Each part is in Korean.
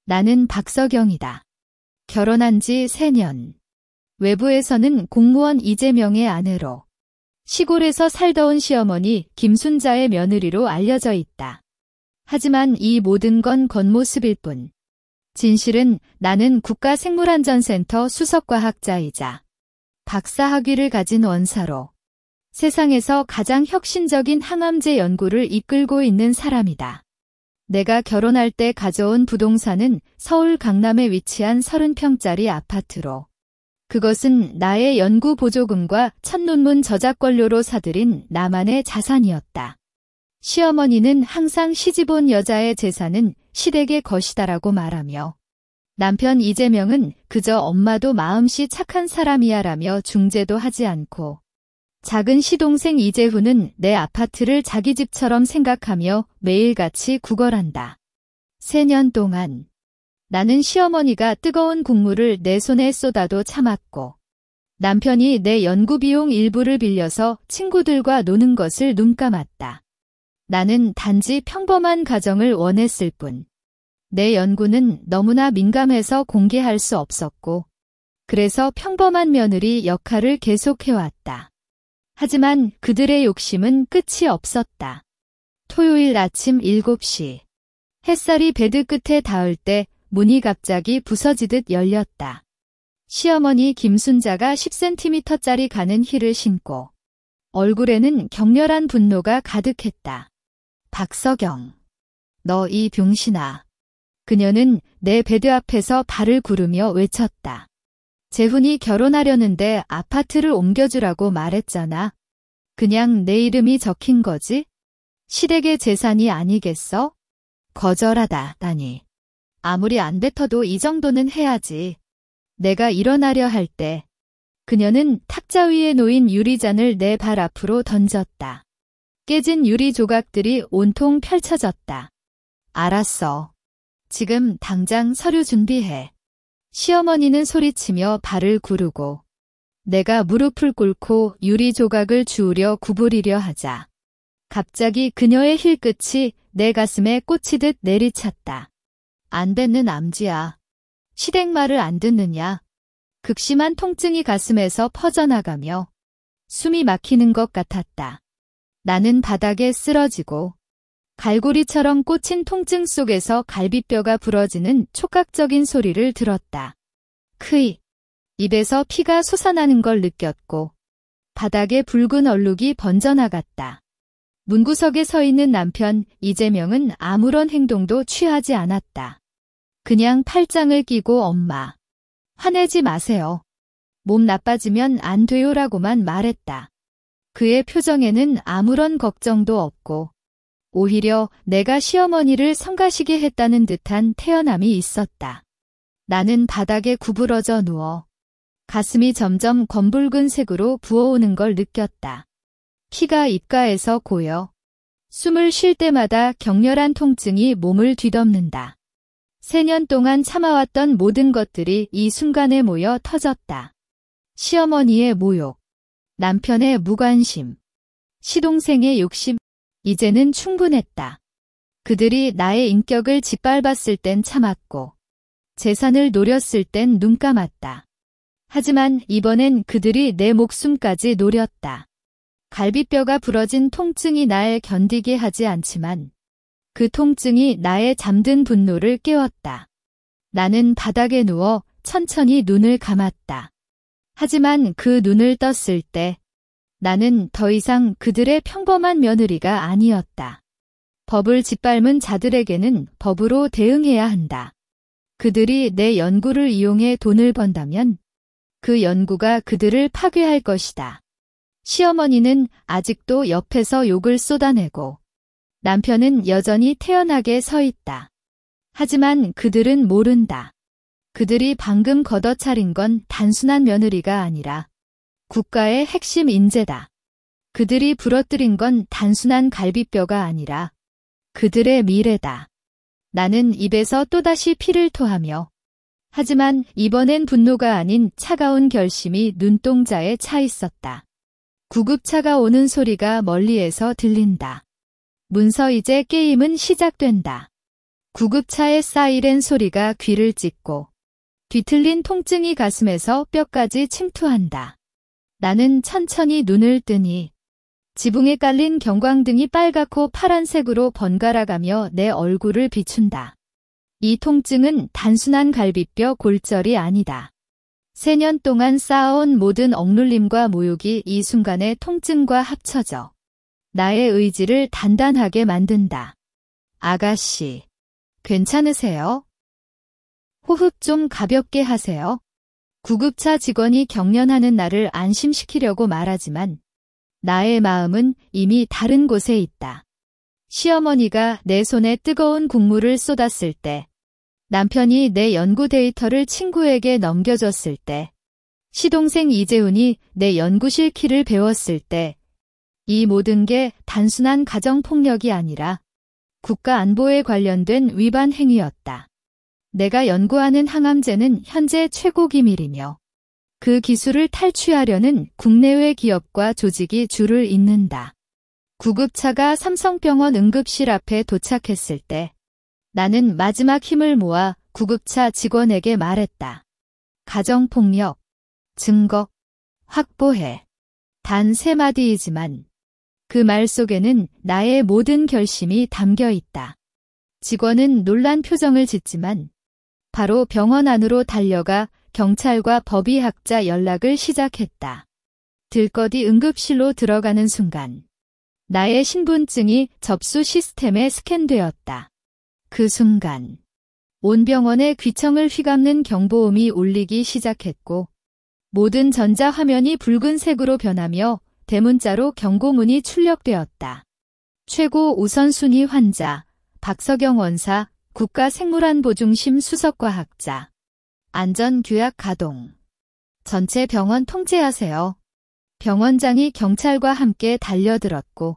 나는 박서경이다. 결혼한 지 3년. 외부에서는 공무원 이재명의 아내로, 시골에서 살다 온 시어머니 김순자의 며느리로 알려져 있다. 하지만 이 모든 건 겉모습일 뿐. 진실은 나는 국가생물안전센터 수석과학자이자 박사 학위를 가진 원사로 세상에서 가장 혁신적인 항암제 연구를 이끌고 있는 사람이다. 내가 결혼할 때 가져온 부동산은 서울 강남에 위치한 30평짜리 아파트로, 그것은 나의 연구 보조금과 첫 논문 저작권료로 사들인 나만의 자산이었다. 시어머니는 항상 시집온 여자의 재산은 시댁의 것이다라고 말하며, 남편 이재명은 그저 엄마도 마음씨 착한 사람이야 라며 중재도 하지 않고, 작은 시동생 이재훈은 내 아파트를 자기 집처럼 생각하며 매일같이 구걸한다. 3년 동안 나는 시어머니가 뜨거운 국물을 내 손에 쏟아도 참았고, 남편이 내 연구비용 일부를 빌려서 친구들과 노는 것을 눈감았다. 나는 단지 평범한 가정을 원했을 뿐. 내 연구는 너무나 민감해서 공개할 수 없었고, 그래서 평범한 며느리 역할을 계속해왔다. 하지만 그들의 욕심은 끝이 없었다. 토요일 아침 7시. 햇살이 베드 끝에 닿을 때 문이 갑자기 부서지듯 열렸다. 시어머니 김순자가 10cm짜리 가는 힐을 신고, 얼굴에는 격렬한 분노가 가득했다. 박서경, 너 이 병신아. 그녀는 내 베드 앞에서 발을 구르며 외쳤다. 재훈이 결혼하려는데 아파트를 옮겨주라고 말했잖아. 그냥 내 이름이 적힌 거지? 시댁의 재산이 아니겠어? 거절하다니. 아무리 안 뱉어도 이 정도는 해야지. 내가 일어나려 할 때 그녀는 탁자 위에 놓인 유리잔을 내 발 앞으로 던졌다. 깨진 유리 조각들이 온통 펼쳐졌다. 알았어. 지금 당장 서류 준비해. 시어머니는 소리치며 발을 구르고, 내가 무릎을 꿇고 유리 조각을 주우려 구부리려 하자 갑자기 그녀의 힐끝이 내 가슴에 꽂히듯 내리쳤다. 안 되는 암지야. 시댁 말을 안 듣느냐. 극심한 통증이 가슴에서 퍼져나가며 숨이 막히는 것 같았다. 나는 바닥에 쓰러지고 갈고리처럼 꽂힌 통증 속에서 갈비뼈가 부러지는 촉각적인 소리를 들었다. 크이. 입에서 피가 솟아나는 걸 느꼈고 바닥에 붉은 얼룩이 번져나갔다. 문구석에 서 있는 남편 이재명은 아무런 행동도 취하지 않았다. 그냥 팔짱을 끼고 엄마, 화내지 마세요. 몸 나빠지면 안 돼요라고만 말했다. 그의 표정에는 아무런 걱정도 없고 오히려 내가 시어머니를 성가시게 했다는 듯한 태연함이 있었다. 나는 바닥에 구부러져 누워 가슴이 점점 검붉은 색으로 부어오는 걸 느꼈다. 피가 입가에서 고여 숨을 쉴 때마다 격렬한 통증이 몸을 뒤덮는다. 3년 동안 참아왔던 모든 것들이 이 순간에 모여 터졌다. 시어머니의 모욕, 남편의 무관심, 시동생의 욕심, 이제는 충분했다. 그들이 나의 인격을 짓밟았을 땐 참았고 재산을 노렸을 땐 눈 감았다. 하지만 이번엔 그들이 내 목숨까지 노렸다. 갈비뼈가 부러진 통증이 날 견디게 하지 않지만 그 통증이 나의 잠든 분노를 깨웠다. 나는 바닥에 누워 천천히 눈을 감았다. 하지만 그 눈을 떴을 때 나는 더 이상 그들의 평범한 며느리가 아니었다. 법을 짓밟은 자들에게는 법으로 대응해야 한다. 그들이 내 연구를 이용해 돈을 번다면 그 연구가 그들을 파괴할 것이다. 시어머니는 아직도 옆에서 욕을 쏟아내고 남편은 여전히 태연하게 서 있다. 하지만 그들은 모른다. 그들이 방금 걷어차린 건 단순한 며느리가 아니라 국가의 핵심 인재다. 그들이 부러뜨린 건 단순한 갈비뼈가 아니라 그들의 미래다. 나는 입에서 또다시 피를 토하며 하지만 이번엔 분노가 아닌 차가운 결심이 눈동자에 차 있었다. 구급차가 오는 소리가 멀리에서 들린다. 문서 이제 게임은 시작된다. 구급차의 사이렌 소리가 귀를 찢고 뒤틀린 통증이 가슴에서 뼈까지 침투한다. 나는 천천히 눈을 뜨니 지붕에 깔린 경광등이 빨갛고 파란색으로 번갈아가며 내 얼굴을 비춘다. 이 통증은 단순한 갈비뼈 골절이 아니다. 3년 동안 쌓아온 모든 억눌림과 모욕이 이 순간의 통증과 합쳐져 나의 의지를 단단하게 만든다. 아가씨, 괜찮으세요? 호흡 좀 가볍게 하세요. 구급차 직원이 경련하는 나를 안심시키려고 말하지만 나의 마음은 이미 다른 곳에 있다. 시어머니가 내 손에 뜨거운 국물을 쏟았을 때, 남편이 내 연구 데이터를 친구에게 넘겨줬을 때, 시동생 이재훈이 내 연구실 키를 배웠을 때, 이 모든 게 단순한 가정폭력이 아니라 국가 안보에 관련된 위반 행위였다. 내가 연구하는 항암제는 현재 최고 기밀이며 그 기술을 탈취하려는 국내외 기업과 조직이 줄을 잇는다. 구급차가 삼성병원 응급실 앞에 도착했을 때 나는 마지막 힘을 모아 구급차 직원에게 말했다. 가정폭력, 증거, 확보해. 단 3마디이지만 그 말 속에는 나의 모든 결심이 담겨 있다. 직원은 놀란 표정을 짓지만 바로 병원 안으로 달려가 경찰과 법의학자 연락을 시작했다. 들꺼디 응급실로 들어가는 순간 나의 신분증이 접수 시스템에 스캔되었다. 그 순간 온 병원의 귀청을 휘감는 경보음이 울리기 시작했고 모든 전자화면이 붉은색으로 변하며 대문자로 경고문이 출력되었다. 최고 우선순위 환자 박석영 원사 국가생물안보중심 수석과학자 안전규약 가동 전체 병원 통제하세요. 병원장이 경찰과 함께 달려들었고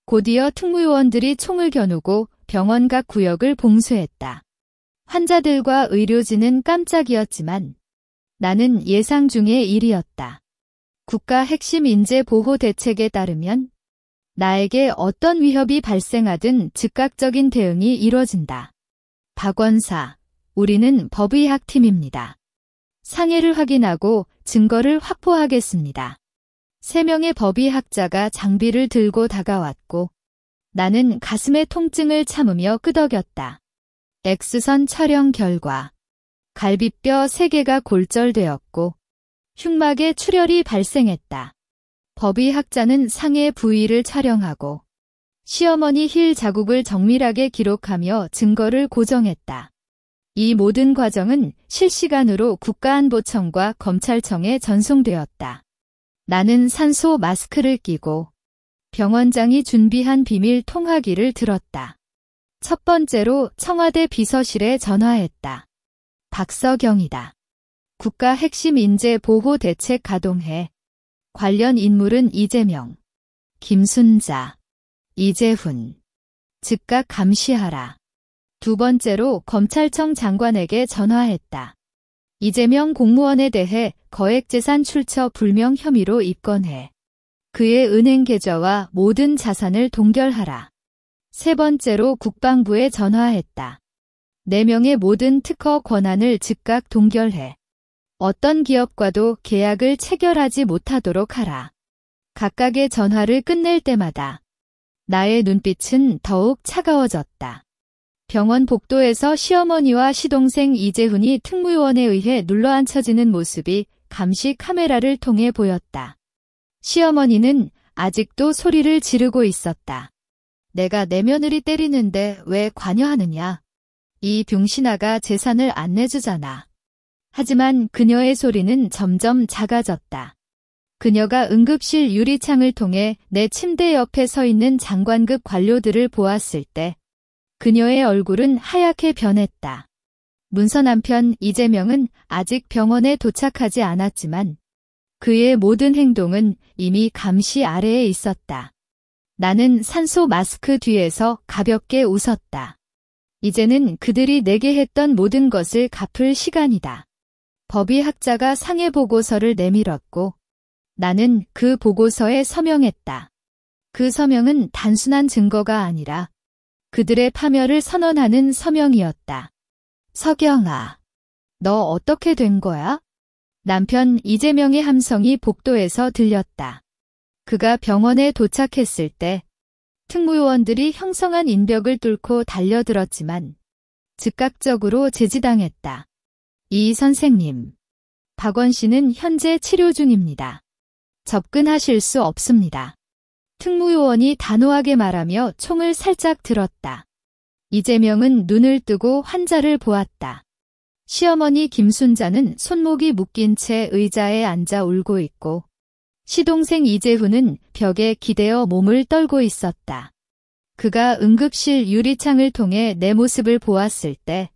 곧이어 특무요원들이 총을 겨누고 병원 각 구역을 봉쇄했다. 환자들과 의료진은 깜짝이었지만 나는 예상 중의 일이었다. 국가 핵심 인재 보호 대책에 따르면 나에게 어떤 위협이 발생하든 즉각적인 대응이 이뤄진다. 박 원사, 우리는 법의학팀입니다. 상해를 확인하고 증거를 확보하겠습니다. 3명의 법의학자가 장비를 들고 다가왔고 나는 가슴의 통증을 참으며 끄덕였다. X선 촬영 결과 갈비뼈 3개가 골절되었고 흉막에 출혈이 발생했다. 법의학자는 상해 부위를 촬영하고 시어머니 힐 자국을 정밀하게 기록하며 증거를 고정했다. 이 모든 과정은 실시간으로 국가안보청과 검찰청에 전송되었다. 나는 산소 마스크를 끼고 병원장이 준비한 비밀 통화기를 들었다. 첫 번째로 청와대 비서실에 전화했다. 박석영이다. 국가 핵심 인재 보호 대책 가동해. 관련 인물은 이재명, 김순자, 이재훈. 즉각 감시하라. 두 번째로 검찰청 장관에게 전화했다. 이재명 공무원에 대해 거액재산 출처 불명 혐의로 입건해. 그의 은행 계좌와 모든 자산을 동결하라. 세 번째로 국방부에 전화했다. 4명의 모든 특허 권한을 즉각 동결해. 어떤 기업과도 계약을 체결하지 못하도록 하라. 각각의 전화를 끝낼 때마다 나의 눈빛은 더욱 차가워졌다. 병원 복도에서 시어머니와 시동생 이재훈이 특무요원에 의해 눌러앉혀지는 모습이 감시 카메라를 통해 보였다. 시어머니는 아직도 소리를 지르고 있었다. 내가 내 며느리 때리는데 왜 관여하느냐. 이 병신아가 재산을 안 내주잖아. 하지만 그녀의 소리는 점점 작아졌다. 그녀가 응급실 유리창을 통해 내 침대 옆에 서 있는 장관급 관료들을 보았을 때 그녀의 얼굴은 하얗게 변했다. 문서 남편 이재명은 아직 병원에 도착하지 않았지만 그의 모든 행동은 이미 감시 아래에 있었다. 나는 산소 마스크 뒤에서 가볍게 웃었다. 이제는 그들이 내게 했던 모든 것을 갚을 시간이다. 법의학자가 상해 보고서를 내밀었고 나는 그 보고서에 서명했다. 그 서명은 단순한 증거가 아니라 그들의 파멸을 선언하는 서명이었다. 서경아, 너 어떻게 된 거야? 남편 이재명의 함성이 복도에서 들렸다. 그가 병원에 도착했을 때 특무요원들이 형성한 인벽을 뚫고 달려들었지만 즉각적으로 제지당했다. 이 선생님, 박원 씨는 현재 치료 중입니다. 접근하실 수 없습니다. 특무요원이 단호하게 말하며 총을 살짝 들었다. 이재명은 눈을 뜨고 환자를 보았다. 시어머니 김순자는 손목이 묶인 채 의자에 앉아 울고 있고 시동생 이재훈은 벽에 기대어 몸을 떨고 있었다. 그가 응급실 유리창을 통해 내 모습을 보았을 때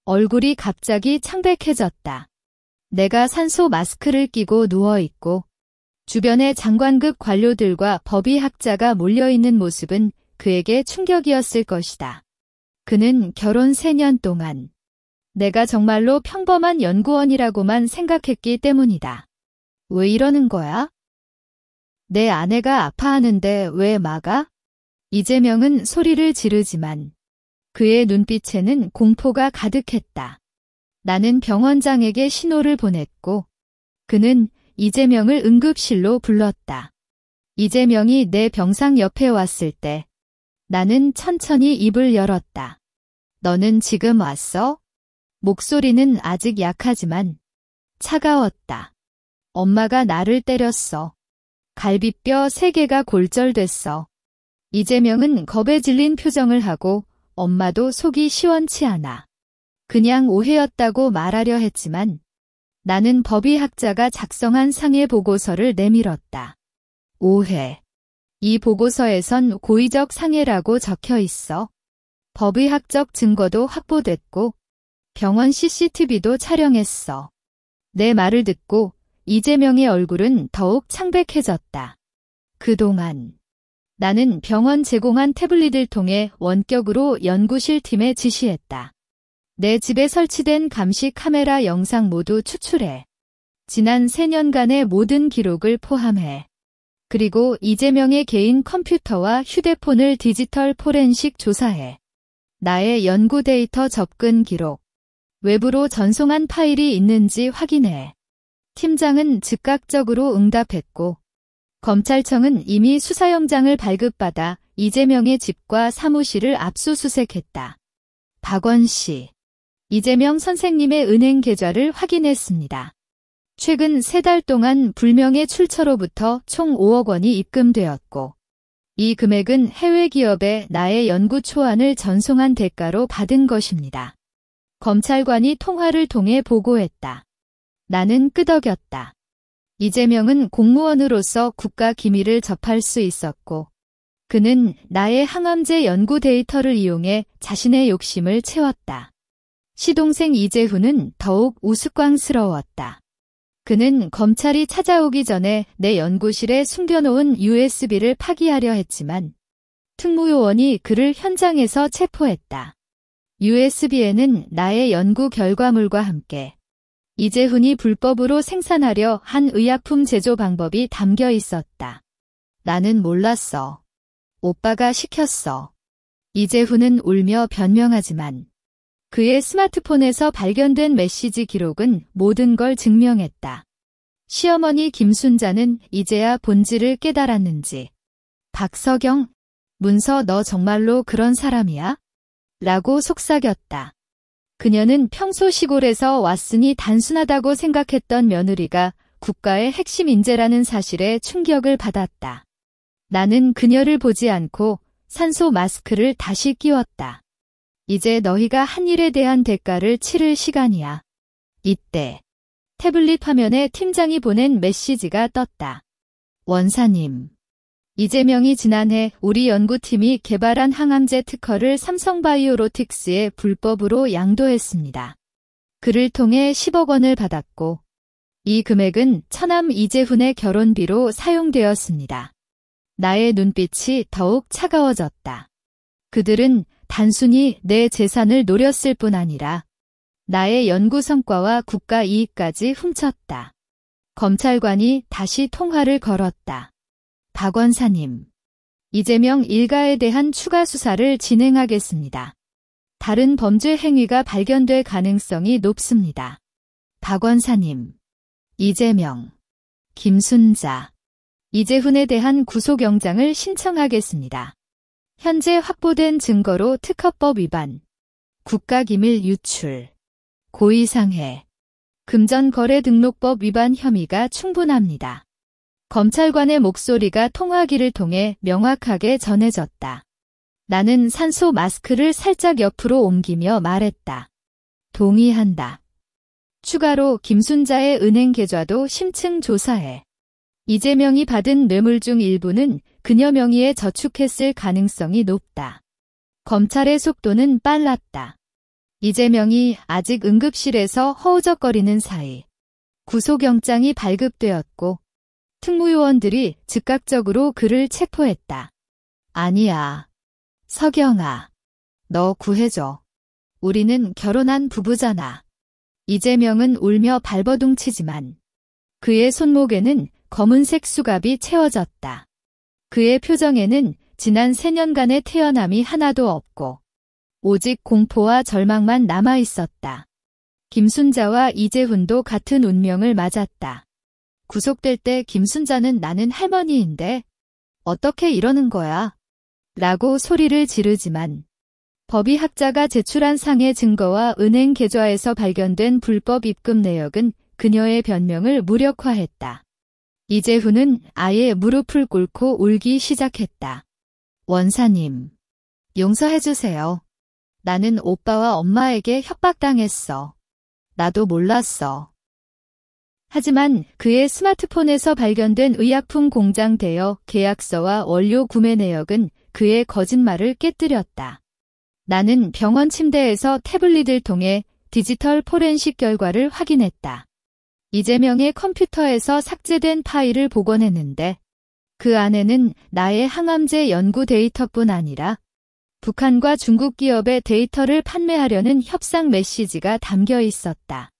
얼굴이 갑자기 창백해졌다. 내가 산소 마스크를 끼고 누워있고 주변에 장관급 관료들과 법의학자가 몰려있는 모습은 그에게 충격이었을 것이다. 그는 결혼 3년 동안 내가 정말로 평범한 연구원이라고만 생각했기 때문이다. 왜 이러는 거야? 내 아내가 아파하는데 왜 막아? 이재명은 소리를 지르지만 그의 눈빛에는 공포가 가득했다. 나는 병원장에게 신호를 보냈고 그는 이재명을 응급실로 불렀다. 이재명이 내 병상 옆에 왔을 때 나는 천천히 입을 열었다. 너는 지금 왔어? 목소리는 아직 약하지만 차가웠다. 엄마가 나를 때렸어. 갈비뼈 3개가 골절됐어. 이재명은 겁에 질린 표정을 하고 엄마도 속이 시원치 않아. 그냥 오해였다고 말하려 했지만 나는 법의학자가 작성한 상해 보고서를 내밀었다. 오해. 이 보고서에선 고의적 상해라고 적혀 있어. 법의학적 증거도 확보됐고 병원 CCTV도 촬영했어. 내 말을 듣고 이재명의 얼굴은 더욱 창백해졌다. 그동안 나는 병원 제공한 태블릿을 통해 원격으로 연구실 팀에 지시했다. 내 집에 설치된 감시 카메라 영상 모두 추출해. 지난 3년간의 모든 기록을 포함해. 그리고 이재명의 개인 컴퓨터와 휴대폰을 디지털 포렌식 조사해. 나의 연구 데이터 접근 기록, 외부로 전송한 파일이 있는지 확인해. 팀장은 즉각적으로 응답했고 검찰청은 이미 수사영장을 발급받아 이재명의 집과 사무실을 압수수색했다. 박원 씨, 이재명 선생님의 은행 계좌를 확인했습니다. 최근 3달 동안 불명예 출처로부터 총 5억 원이 입금되었고 이 금액은 해외 기업에 나의 연구 초안을 전송한 대가로 받은 것입니다. 검찰관이 통화를 통해 보고했다. 나는 끄덕였다. 이재명은 공무원으로서 국가 기밀을 접할 수 있었고 그는 나의 항암제 연구 데이터를 이용해 자신의 욕심을 채웠다. 시동생 이재훈은 더욱 우스꽝스러웠다. 그는 검찰이 찾아오기 전에 내 연구실에 숨겨놓은 USB를 파기하려 했지만 특무요원이 그를 현장에서 체포했다. USB에는 나의 연구 결과물과 함께 이재훈이 불법으로 생산하려 한 의약품 제조 방법이 담겨 있었다. 나는 몰랐어. 오빠가 시켰어. 이재훈은 울며 변명하지만 그의 스마트폰에서 발견된 메시지 기록은 모든 걸 증명했다. 시어머니 김순자는 이제야 본질을 깨달았는지 박서경, 문서 너 정말로 그런 사람이야? 라고 속삭였다. 그녀는 평소 시골에서 왔으니 단순하다고 생각했던 며느리가 국가의 핵심 인재라는 사실에 충격을 받았다. 나는 그녀를 보지 않고 산소 마스크를 다시 끼웠다. 이제 너희가 한 일에 대한 대가를 치를 시간이야. 이때 태블릿 화면에 팀장이 보낸 메시지가 떴다. 원사님, 이재명이 지난해 우리 연구팀이 개발한 항암제 특허를 삼성바이오로틱스에 불법으로 양도했습니다. 그를 통해 10억 원을 받았고 이 금액은 처남 이재훈의 결혼비로 사용되었습니다. 나의 눈빛이 더욱 차가워졌다. 그들은 단순히 내 재산을 노렸을 뿐 아니라 나의 연구 성과와 국가 이익까지 훔쳤다. 검찰관이 다시 통화를 걸었다. 박 원사님, 이재명 일가에 대한 추가 수사를 진행하겠습니다. 다른 범죄 행위가 발견될 가능성이 높습니다. 박 원사님, 이재명, 김순자, 이재훈에 대한 구속영장을 신청하겠습니다. 현재 확보된 증거로 특허법 위반, 국가기밀 유출, 고의상해, 금전거래등록법 위반 혐의가 충분합니다. 검찰관의 목소리가 통화기를 통해 명확하게 전해졌다. 나는 산소 마스크를 살짝 옆으로 옮기며 말했다. 동의한다. 추가로 김순자의 은행 계좌도 심층 조사해. 이재명이 받은 뇌물 중 일부는 그녀 명의에 저축했을 가능성이 높다. 검찰의 속도는 빨랐다. 이재명이 아직 응급실에서 허우적거리는 사이 구속영장이 발급되었고 특무요원들이 즉각적으로 그를 체포했다. 아니야. 서경아. 너 구해줘. 우리는 결혼한 부부잖아. 이재명은 울며 발버둥치지만 그의 손목에는 검은색 수갑이 채워졌다. 그의 표정에는 지난 3년간의 태연함이 하나도 없고 오직 공포와 절망만 남아있었다. 김순자와 이재훈도 같은 운명을 맞았다. 구속될 때 김순자는 나는 할머니인데 어떻게 이러는 거야? 라고 소리를 지르지만 법의학자가 제출한 상해 증거와 은행 계좌에서 발견된 불법 입금 내역은 그녀의 변명을 무력화했다. 이재훈은 아예 무릎을 꿇고 울기 시작했다. 원사님, 용서해주세요. 나는 오빠와 엄마에게 협박당했어. 나도 몰랐어. 하지만 그의 스마트폰에서 발견된 의약품 공장 대여 계약서와 원료 구매 내역은 그의 거짓말을 깨뜨렸다. 나는 병원 침대에서 태블릿을 통해 디지털 포렌식 결과를 확인했다. 이재명의 컴퓨터에서 삭제된 파일을 복원했는데 그 안에는 나의 항암제 연구 데이터뿐 아니라 북한과 중국 기업의 데이터를 판매하려는 협상 메시지가 담겨 있었다.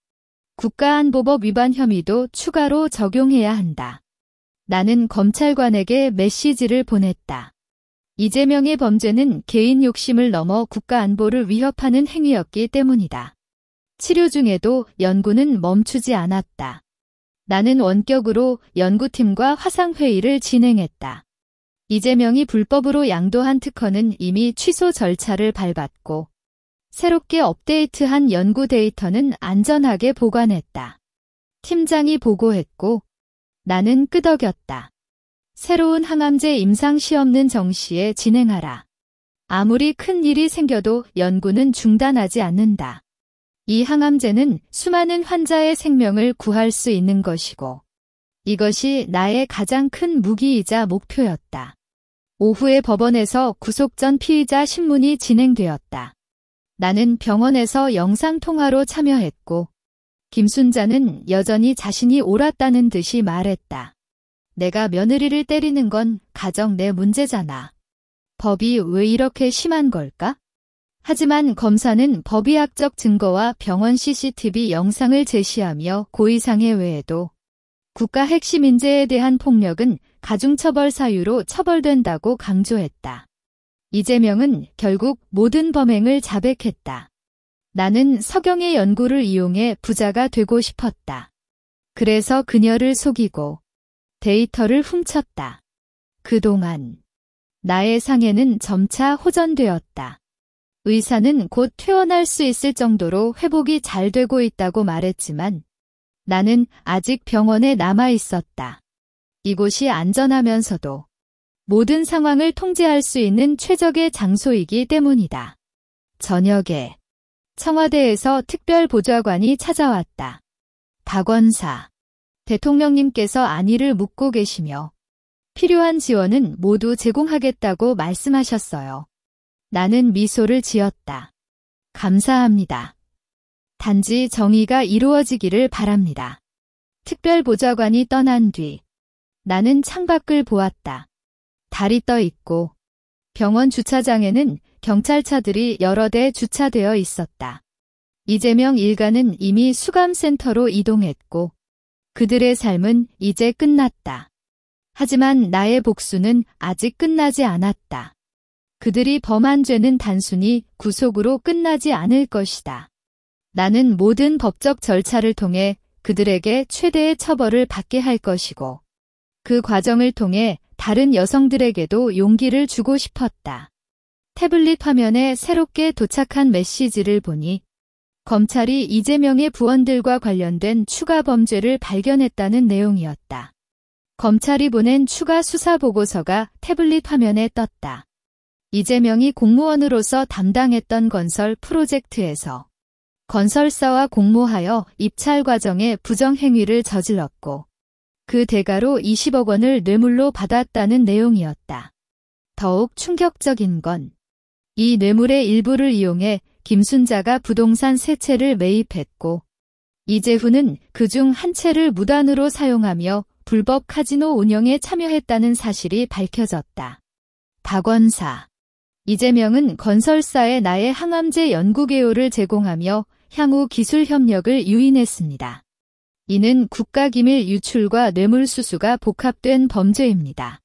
국가안보법 위반 혐의도 추가로 적용해야 한다. 나는 검찰관에게 메시지를 보냈다. 이재명의 범죄는 개인 욕심을 넘어 국가안보를 위협하는 행위였기 때문이다. 치료 중에도 연구는 멈추지 않았다. 나는 원격으로 연구팀과 화상회의를 진행했다. 이재명이 불법으로 양도한 특허는 이미 취소 절차를 밟았고 새롭게 업데이트한 연구 데이터는 안전하게 보관했다. 팀장이 보고했고 나는 끄덕였다. 새로운 항암제 임상시험은 정시에 진행하라. 아무리 큰 일이 생겨도 연구는 중단하지 않는다. 이 항암제는 수많은 환자의 생명을 구할 수 있는 것이고 이것이 나의 가장 큰 무기이자 목표였다. 오후에 법원에서 구속 전 피의자 신문이 진행되었다. 나는 병원에서 영상통화로 참여했고 김순자는 여전히 자신이 옳았다는 듯이 말했다. 내가 며느리를 때리는 건 가정 내 문제잖아. 법이 왜 이렇게 심한 걸까? 하지만 검사는 법의학적 증거와 병원 CCTV 영상을 제시하며 고의상해 외에도 국가 핵심 인재에 대한 폭력은 가중처벌 사유로 처벌된다고 강조했다. 이재명은 결국 모든 범행을 자백했다. 나는 서경의 연구를 이용해 부자가 되고 싶었다. 그래서 그녀를 속이고 데이터를 훔쳤다. 그동안 나의 상해는 점차 호전되었다. 의사는 곧 퇴원할 수 있을 정도로 회복이 잘 되고 있다고 말했지만 나는 아직 병원에 남아 있었다. 이곳이 안전하면서도 모든 상황을 통제할 수 있는 최적의 장소이기 때문이다. 저녁에 청와대에서 특별보좌관이 찾아왔다. 박 원사, 대통령님께서 안위를 묻고 계시며 필요한 지원은 모두 제공하겠다고 말씀하셨어요. 나는 미소를 지었다. 감사합니다. 단지 정의가 이루어지기를 바랍니다. 특별보좌관이 떠난 뒤 나는 창밖을 보았다. 달이 떠 있고 병원 주차장에는 경찰차들이 여러 대 주차되어 있었다. 이재명 일가는 이미 수감센터로 이동했고 그들의 삶은 이제 끝났다. 하지만 나의 복수는 아직 끝나지 않았다. 그들이 범한 죄는 단순히 구속으로 끝나지 않을 것이다. 나는 모든 법적 절차를 통해 그들에게 최대의 처벌을 받게 할 것이고, 그 과정을 통해 다른 여성들에게도 용기를 주고 싶었다. 태블릿 화면에 새롭게 도착한 메시지를 보니 검찰이 이재명의 부원들과 관련된 추가 범죄를 발견했다는 내용이었다. 검찰이 보낸 추가 수사 보고서가 태블릿 화면에 떴다. 이재명이 공무원으로서 담당했던 건설 프로젝트에서 건설사와 공모하여 입찰 과정에 부정행위를 저질렀고 그 대가로 20억 원을 뇌물로 받았다는 내용이었다. 더욱 충격적인 건 이 뇌물의 일부를 이용해 김순자가 부동산 3채를 매입했고 이재훈은 그중 한 채를 무단으로 사용하며 불법 카지노 운영에 참여했다는 사실이 밝혀졌다. 박원사. 이재명은 건설사에 나의 항암제 연구 개요를 제공하며 향후 기술 협력을 유인했습니다. 이는 국가기밀 유출과 뇌물수수가 복합된 범죄입니다.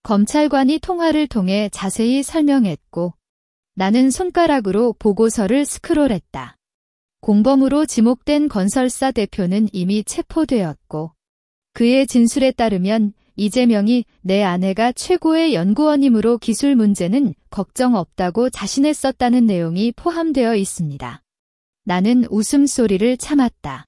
검찰관이 통화를 통해 자세히 설명했고 나는 손가락으로 보고서를 스크롤했다. 공범으로 지목된 건설사 대표는 이미 체포되었고 그의 진술에 따르면 이재명이 내 아내가 최고의 연구원이므로 기술 문제는 걱정 없다고 자신했었다는 내용이 포함되어 있습니다. 나는 웃음소리를 참았다.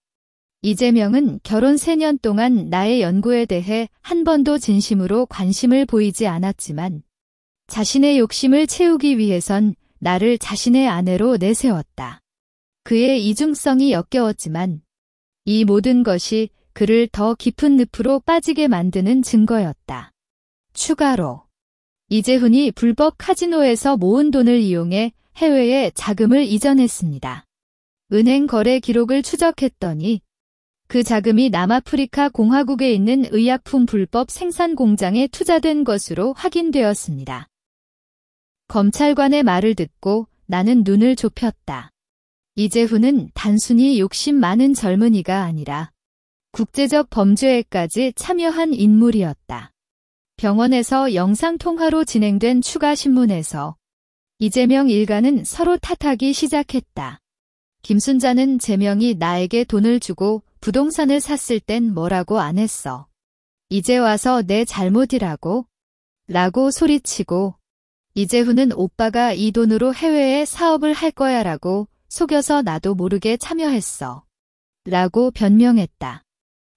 이재명은 결혼 3년 동안 나의 연구에 대해 한 번도 진심으로 관심을 보이지 않았지만 자신의 욕심을 채우기 위해선 나를 자신의 아내로 내세웠다. 그의 이중성이 역겨웠지만 이 모든 것이 그를 더 깊은 늪으로 빠지게 만드는 증거였다. 추가로 이재훈이 불법 카지노에서 모은 돈을 이용해 해외에 자금을 이전했습니다. 은행 거래 기록을 추적했더니 그 자금이 남아프리카 공화국에 있는 의약품 불법 생산 공장에 투자된 것으로 확인되었습니다. 검찰관의 말을 듣고 나는 눈을 좁혔다. 이재훈은 단순히 욕심 많은 젊은이가 아니라 국제적 범죄에까지 참여한 인물이었다. 병원에서 영상통화로 진행된 추가 신문에서 이재명 일가는 서로 탓하기 시작했다. 김순자는 재명이 나에게 돈을 주고 부동산을 샀을 땐 뭐라고 안 했어. 이제 와서 내 잘못이라고? 라고 소리치고 이재훈은 오빠가 이 돈으로 해외에 사업을 할 거야 라고 속여서 나도 모르게 참여했어. 라고 변명했다.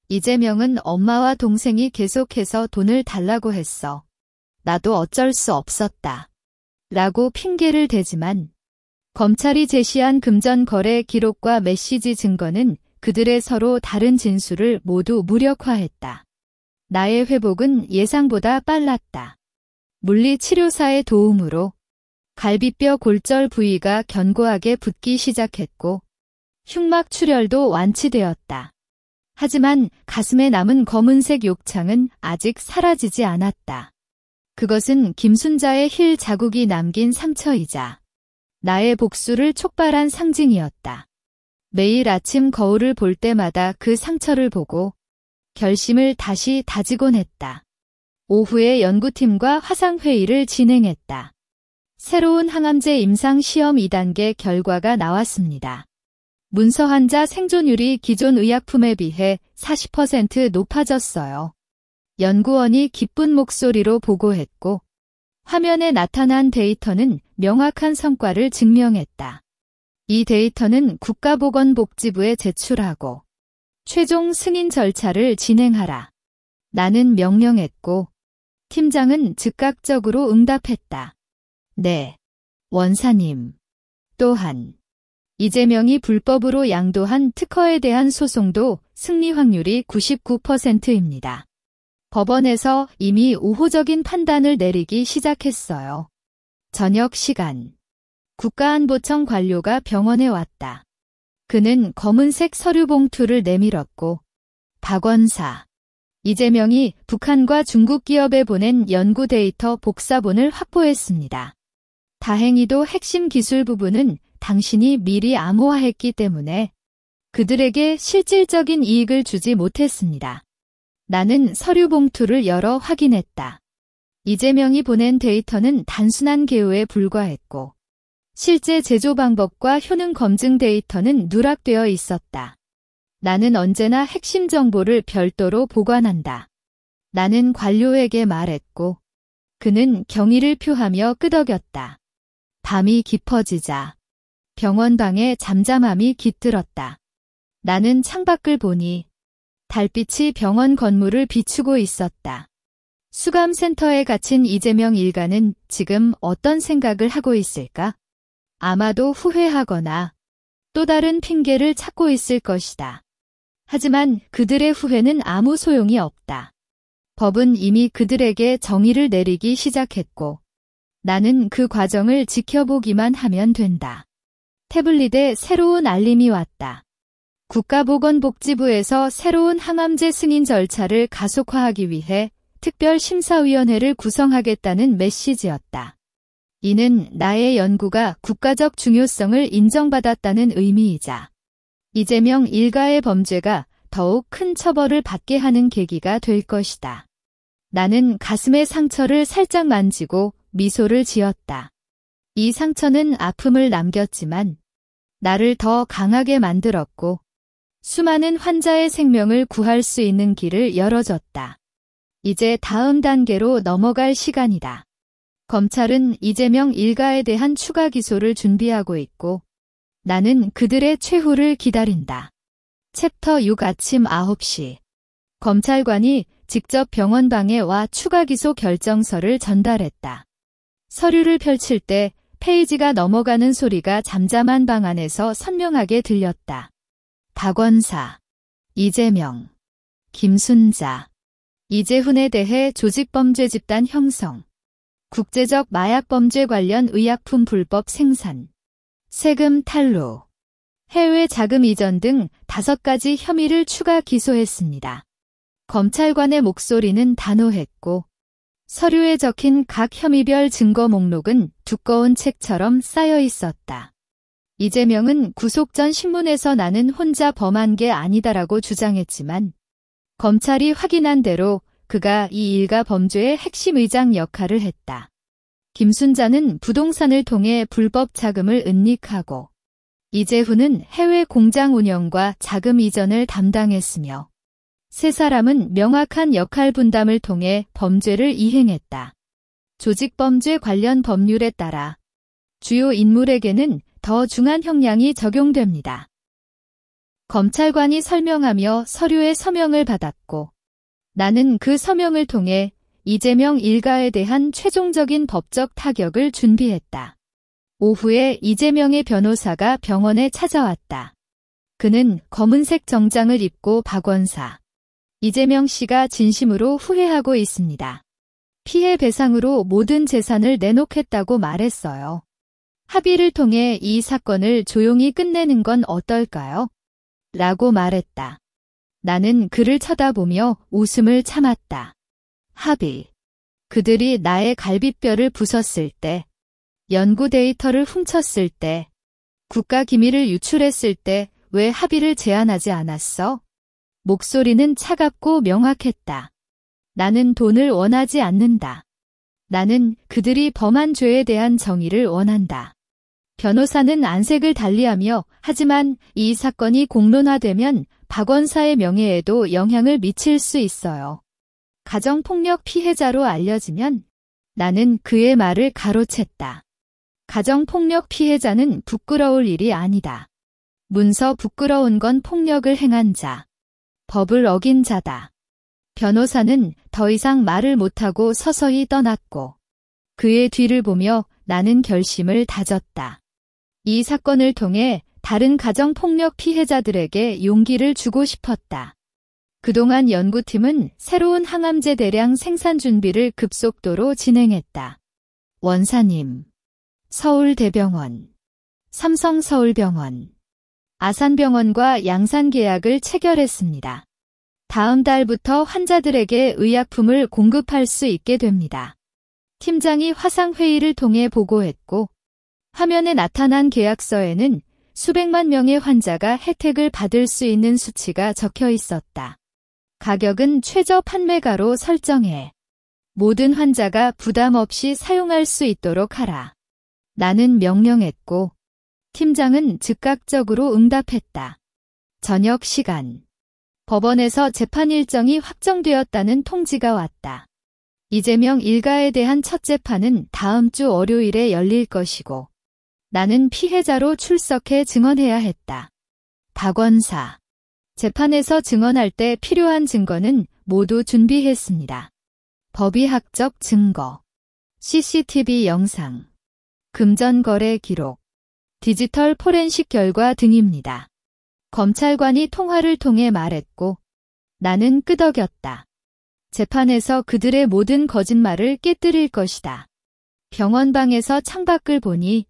이재명은 엄마와 동생이 계속해서 돈을 달라고 했어. 나도 어쩔 수 없었다. 라고 핑계를 대지만 검찰이 제시한 금전 거래 기록과 메시지 증거는 그들의 서로 다른 진술을 모두 무력화했다. 나의 회복은 예상보다 빨랐다. 물리치료사의 도움으로 갈비뼈 골절 부위가 견고하게 붓기 시작했고 흉막 출혈도 완치되었다. 하지만 가슴에 남은 검은색 욕창은 아직 사라지지 않았다. 그것은 김순자의 힐 자국이 남긴 상처이자 나의 복수를 촉발한 상징이었다. 매일 아침 거울을 볼 때마다 그 상처를 보고 결심을 다시 다지곤 했다. 오후에 연구팀과 화상회의를 진행했다. 새로운 항암제 임상시험 2단계 결과가 나왔습니다. 문서 환자 생존율이 기존 의약품에 비해 40% 높아졌어요. 연구원이 기쁜 목소리로 보고했고 화면에 나타난 데이터는 명확한 성과를 증명했다. 이 데이터는 국가보건복지부에 제출하고 최종 승인 절차를 진행하라. 나는 명령했고 팀장은 즉각적으로 응답했다. 네, 원사님. 또한 이재명이 불법으로 양도한 특허에 대한 소송도 승리 확률이 99%입니다. 법원에서 이미 우호적인 판단을 내리기 시작했어요. 저녁 시간. 국가안보청 관료가 병원에 왔다. 그는 검은색 서류 봉투를 내밀었고 박원사. 이재명이 북한과 중국 기업에 보낸 연구 데이터 복사본을 확보했습니다. 다행히도 핵심 기술 부분은 당신이 미리 암호화했기 때문에 그들에게 실질적인 이익을 주지 못했습니다. 나는 서류 봉투를 열어 확인했다. 이재명이 보낸 데이터는 단순한 개요에 불과했고 실제 제조 방법과 효능 검증 데이터는 누락되어 있었다. 나는 언제나 핵심 정보를 별도로 보관한다. 나는 관료에게 말했고 그는 경의를 표하며 끄덕였다. 밤이 깊어지자 병원 방에 잠잠함이 깃들었다. 나는 창밖을 보니 달빛이 병원 건물을 비추고 있었다. 수감센터에 갇힌 이재명 일가는 지금 어떤 생각을 하고 있을까? 아마도 후회하거나 또 다른 핑계를 찾고 있을 것이다. 하지만 그들의 후회는 아무 소용이 없다. 법은 이미 그들에게 정의를 내리기 시작했고 나는 그 과정을 지켜보기만 하면 된다. 태블릿에 새로운 알림이 왔다. 국가보건복지부에서 새로운 항암제 승인 절차를 가속화하기 위해 특별심사위원회를 구성하겠다는 메시지였다. 이는 나의 연구가 국가적 중요성을 인정받았다는 의미이자 이재명 일가의 범죄가 더욱 큰 처벌을 받게 하는 계기가 될 것이다. 나는 가슴의 상처를 살짝 만지고 미소를 지었다. 이 상처는 아픔을 남겼지만 나를 더 강하게 만들었고 수많은 환자의 생명을 구할 수 있는 길을 열어줬다. 이제 다음 단계로 넘어갈 시간이다. 검찰은 이재명 일가에 대한 추가 기소를 준비하고 있고 나는 그들의 최후를 기다린다. 챕터 6 아침 9시 검찰관이 직접 병원 방에 와 추가 기소 결정서를 전달했다. 서류를 펼칠 때 페이지가 넘어가는 소리가 잠잠한 방 안에서 선명하게 들렸다. 박원사, 이재명, 김순자, 이재훈에 대해 조직범죄 집단 형성, 국제적 마약범죄 관련 의약품 불법 생산, 세금 탈루, 해외 자금 이전 등 5가지 혐의를 추가 기소했습니다. 검찰관의 목소리는 단호했고 서류에 적힌 각 혐의별 증거 목록은 두꺼운 책처럼 쌓여 있었다. 이재명은 구속 전 신문에서 나는 혼자 범한 게 아니다라고 주장했지만 검찰이 확인한 대로 그가 이 일가 범죄의 핵심 의장 역할을 했다. 김순자는 부동산을 통해 불법 자금을 은닉하고 이재훈은 해외 공장 운영과 자금 이전을 담당했으며 세 사람은 명확한 역할 분담을 통해 범죄를 이행했다. 조직범죄 관련 법률에 따라 주요 인물에게는 더 중한 형량이 적용됩니다. 검찰관이 설명하며 서류에 서명을 받았고 나는 그 서명을 통해 이재명 일가에 대한 최종적인 법적 타격을 준비했다. 오후에 이재명의 변호사가 병원에 찾아왔다. 그는 검은색 정장을 입고 박원사, 이재명 씨가 진심으로 후회하고 있습니다. 피해 배상으로 모든 재산을 내놓겠다고 말했어요. 합의를 통해 이 사건을 조용히 끝내는 건 어떨까요? 라고 말했다. 나는 그를 쳐다보며 웃음을 참았다. 합의. 그들이 나의 갈비뼈를 부쉈을 때, 연구 데이터를 훔쳤을 때, 국가 기밀을 유출했을 때 왜 합의를 제안하지 않았어? 목소리는 차갑고 명확했다. 나는 돈을 원하지 않는다. 나는 그들이 범한 죄에 대한 정의를 원한다. 변호사는 안색을 달리하며 하지만 이 사건이 공론화되면 박원사의 명예에도 영향을 미칠 수 있어요. 가정폭력 피해자로 알려지면 나는 그의 말을 가로챘다. 가정폭력 피해자는 부끄러울 일이 아니다. 문서 부끄러운 건 폭력을 행한 자, 법을 어긴 자다. 변호사는 더 이상 말을 못하고 서서히 떠났고 그의 뒤를 보며 나는 결심을 다졌다. 이 사건을 통해 다른 가정폭력 피해자들에게 용기를 주고 싶었다. 그동안 연구팀은 새로운 항암제 대량 생산 준비를 급속도로 진행했다. 원사님, 서울대병원, 삼성서울병원, 아산병원과 양산 계약을 체결했습니다. 다음 달부터 환자들에게 의약품을 공급할 수 있게 됩니다. 팀장이 화상회의를 통해 보고했고 화면에 나타난 계약서에는 수백만 명의 환자가 혜택을 받을 수 있는 수치가 적혀 있었다. 가격은 최저 판매가로 설정해. 모든 환자가 부담 없이 사용할 수 있도록 하라. 나는 명령했고, 팀장은 즉각적으로 응답했다. 저녁 시간. 법원에서 재판 일정이 확정되었다는 통지가 왔다. 이재명 일가에 대한 첫 재판은 다음 주 월요일에 열릴 것이고, 나는 피해자로 출석해 증언해야 했다. 박 원사. 재판에서 증언할 때 필요한 증거는 모두 준비했습니다. 법의학적 증거, CCTV 영상, 금전 거래 기록, 디지털 포렌식 결과 등입니다. 검찰관이 통화를 통해 말했고, 나는 끄덕였다. 재판에서 그들의 모든 거짓말을 깨뜨릴 것이다. 병원방에서 창밖을 보니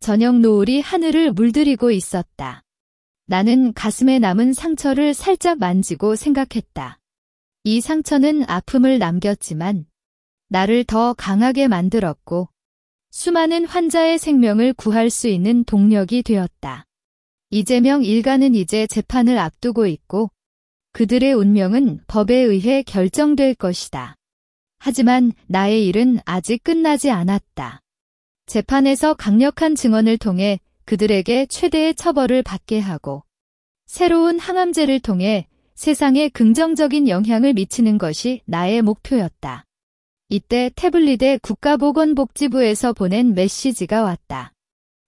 저녁 노을이 하늘을 물들이고 있었다. 나는 가슴에 남은 상처를 살짝 만지고 생각했다. 이 상처는 아픔을 남겼지만 나를 더 강하게 만들었고 수많은 환자의 생명을 구할 수 있는 동력이 되었다. 이재명 일가는 이제 재판을 앞두고 있고 그들의 운명은 법에 의해 결정될 것이다. 하지만 나의 일은 아직 끝나지 않았다. 재판에서 강력한 증언을 통해 그들에게 최대의 처벌을 받게 하고 새로운 항암제를 통해 세상에 긍정적인 영향을 미치는 것이 나의 목표였다. 이때 태블릿에 국가보건복지부에서 보낸 메시지가 왔다.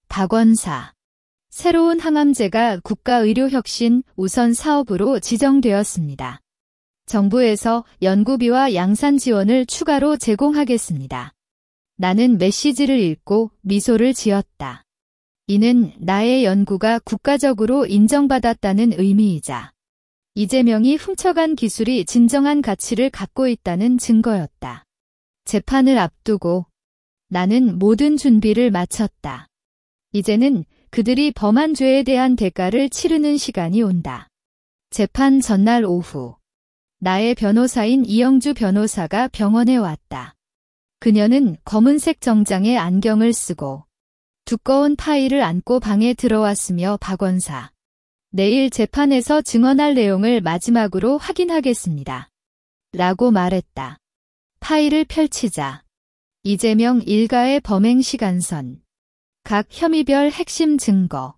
박 원사. 새로운 항암제가 국가의료혁신 우선 사업으로 지정되었습니다. 정부에서 연구비와 양산 지원을 추가로 제공하겠습니다. 나는 메시지를 읽고 미소를 지었다. 이는 나의 연구가 국가적으로 인정받았다는 의미이자 이재명이 훔쳐간 기술이 진정한 가치를 갖고 있다는 증거였다. 재판을 앞두고 나는 모든 준비를 마쳤다. 이제는 그들이 범한 죄에 대한 대가를 치르는 시간이 온다. 재판 전날 오후 나의 변호사인 이영주 변호사가 병원에 왔다. 그녀는 검은색 정장에 안경을 쓰고 두꺼운 파일을 안고 방에 들어왔으며 박 원사. 내일 재판에서 증언할 내용을 마지막으로 확인하겠습니다. 라고 말했다. 파일을 펼치자. 이재명 일가의 범행 시간선. 각 혐의별 핵심 증거.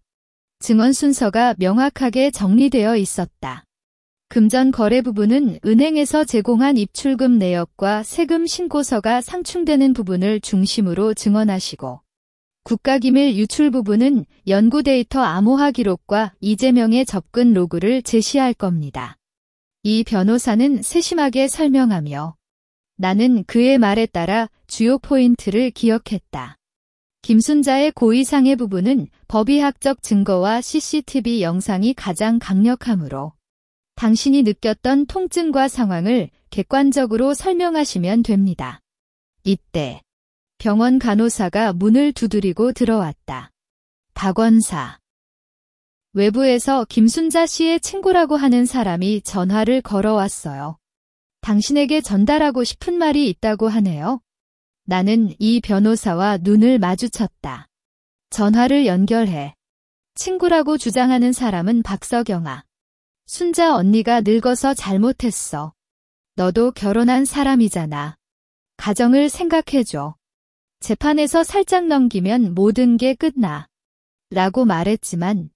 증언 순서가 명확하게 정리되어 있었다. 금전 거래 부분은 은행에서 제공한 입출금 내역과 세금 신고서가 상충되는 부분을 중심으로 증언하시고 국가기밀 유출 부분은 연구 데이터 암호화 기록과 이재명의 접근 로그를 제시할 겁니다. 이 변호사는 세심하게 설명하며 나는 그의 말에 따라 주요 포인트를 기억했다. 김순자의 고의상해 부분은 법의학적 증거와 CCTV 영상이 가장 강력하므로 당신이 느꼈던 통증과 상황을 객관적으로 설명하시면 됩니다. 이때 병원 간호사가 문을 두드리고 들어왔다. 박 원사. 외부에서 김순자 씨의 친구라고 하는 사람이 전화를 걸어왔어요. 당신에게 전달하고 싶은 말이 있다고 하네요. 나는 이 변호사와 눈을 마주쳤다. 전화를 연결해. 친구라고 주장하는 사람은 박서경아. 순자 언니가 늙어서 잘못했어. 너도 결혼한 사람이잖아. 가정을 생각해줘. 재판에서 살짝 넘기면 모든 게 끝나. 라고 말했지만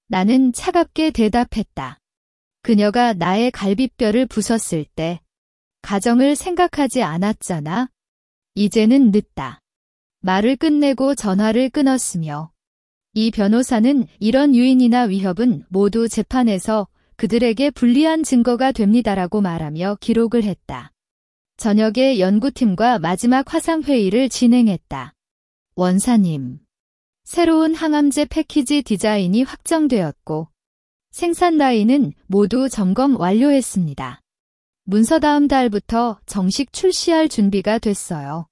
나는 차갑게 대답했다. 그녀가 나의 갈비뼈를 부쉈을 때 가정을 생각하지 않았잖아. 이제는 늦다. 말을 끝내고 전화를 끊었으며 이 변호사는 이런 유인이나 위협은 모두 재판에서 그들에게 불리한 증거가 됩니다라고 말하며 기록을 했다. 저녁에 연구팀과 마지막 화상회의를 진행했다. 원사님. 새로운 항암제 패키지 디자인이 확정되었고 생산 라인은 모두 점검 완료했습니다. 문서 다음 달부터 정식 출시할 준비가 됐어요.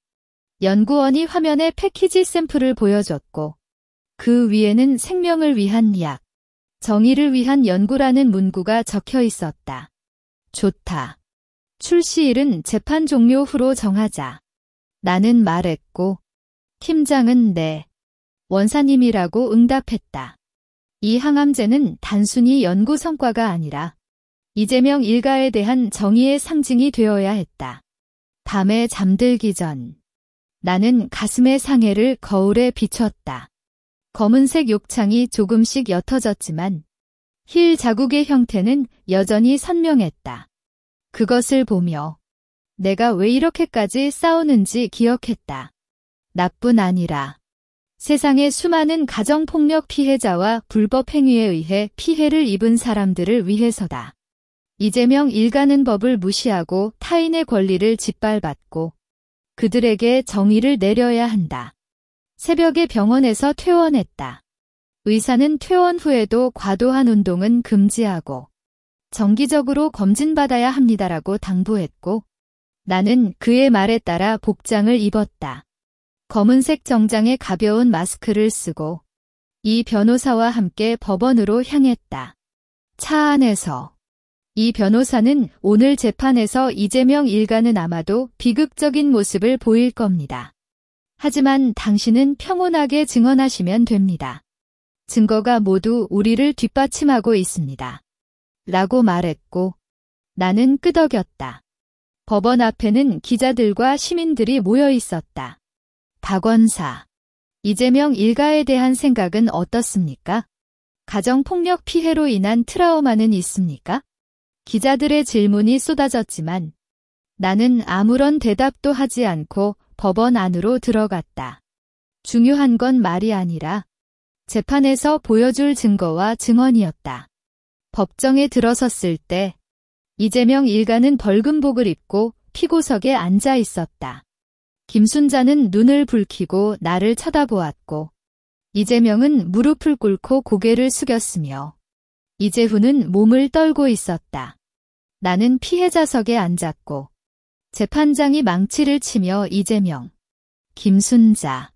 연구원이 화면에 패키지 샘플을 보여줬고 그 위에는 생명을 위한 약, 정의를 위한 연구라는 문구가 적혀 있었다. 좋다. 출시일은 재판 종료 후로 정하자. 나는 말했고 팀장은 네. 원사님이라고 응답했다. 이 항암제는 단순히 연구 성과가 아니라 이재명 일가에 대한 정의의 상징이 되어야 했다. 밤에 잠들기 전 나는 가슴의 상해를 거울에 비췄다. 검은색 욕창이 조금씩 옅어졌지만 힐 자국의 형태는 여전히 선명했다. 그것을 보며 내가 왜 이렇게까지 싸우는지 기억했다. 나뿐 아니라 세상의 수많은 가정폭력 피해자와 불법 행위에 의해 피해를 입은 사람들을 위해서다. 이재명 일가는 법을 무시하고 타인의 권리를 짓밟았고 그들에게 정의를 내려야 한다. 새벽에 병원에서 퇴원했다. 의사는 퇴원 후에도 과도한 운동은 금지하고 정기적으로 검진받아야 합니다라고 당부했고 나는 그의 말에 따라 복장을 입었다. 검은색 정장에 가벼운 마스크를 쓰고 이 변호사와 함께 법원으로 향했다. 차 안에서 이 변호사는 오늘 재판에서 이재명 일가는 아마도 비극적인 모습을 보일 겁니다. 하지만 당신은 평온하게 증언하시면 됩니다. 증거가 모두 우리를 뒷받침하고 있습니다. 라고 말했고 나는 끄덕였다. 법원 앞에는 기자들과 시민들이 모여 있었다. 박 원사, 이재명 일가에 대한 생각은 어떻습니까? 가정폭력 피해로 인한 트라우마는 있습니까? 기자들의 질문이 쏟아졌지만 나는 아무런 대답도 하지 않고 법원 안으로 들어갔다. 중요한 건 말이 아니라 재판에서 보여줄 증거와 증언이었다. 법정에 들어섰을 때 이재명 일가는 벌금복을 입고 피고석에 앉아 있었다. 김순자는 눈을 붉히고 나를 쳐다보았고 이재명은 무릎을 꿇고 고개를 숙였으며 이재훈은 몸을 떨고 있었다. 나는 피해자석에 앉았고 재판장이 망치를 치며 이재명, 김순자,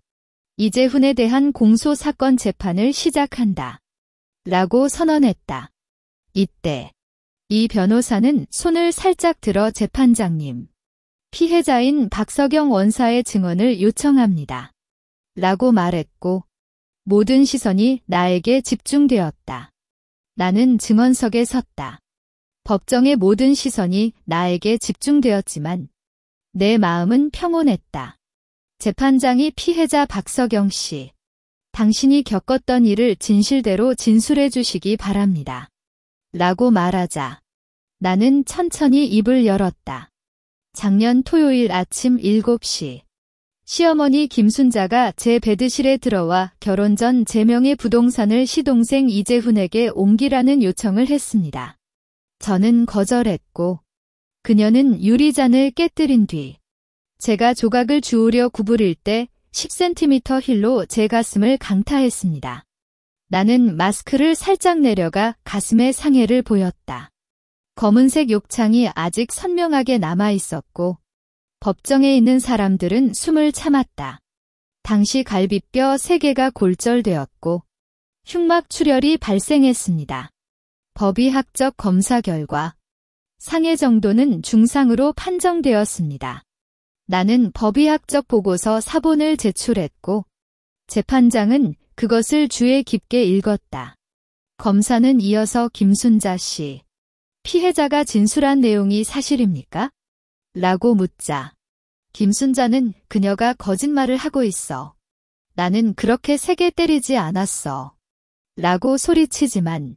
이재훈에 대한 공소사건 재판을 시작한다. 라고 선언했다. 이때 이 변호사는 손을 살짝 들어 재판장님, 피해자인 박석영 원사의 증언을 요청합니다. 라고 말했고 모든 시선이 나에게 집중되었다. 나는 증언석에 섰다. 법정의 모든 시선이 나에게 집중되었지만 내 마음은 평온했다. 재판장이 피해자 박석영 씨, 당신이 겪었던 일을 진실대로 진술해 주시기 바랍니다. 라고 말하자 나는 천천히 입을 열었다. 작년 토요일 아침 7시 시어머니 김순자가 제 베드실에 들어와 결혼 전 제 명의 부동산을 시동생 이재훈에게 옮기라는 요청을 했습니다. 저는 거절했고 그녀는 유리잔을 깨뜨린 뒤 제가 조각을 주우려 구부릴 때 10cm 힐로 제 가슴을 강타했습니다. 나는 마스크를 살짝 내려가 가슴의 상해를 보였다. 검은색 욕창이 아직 선명하게 남아 있었고 법정에 있는 사람들은 숨을 참았다. 당시 갈비뼈 3개가 골절되었고 흉막 출혈이 발생했습니다. 법의학적 검사 결과 상해 정도는 중상으로 판정되었습니다. 나는 법의학적 보고서 사본을 제출했고 재판장은 그것을 주의 깊게 읽었다. 검사는 이어서 김순자 씨, 피해자가 진술한 내용이 사실입니까? 라고 묻자 김순자는 그녀가 거짓말을 하고 있어. 나는 그렇게 세게 때리지 않았어. 라고 소리치지만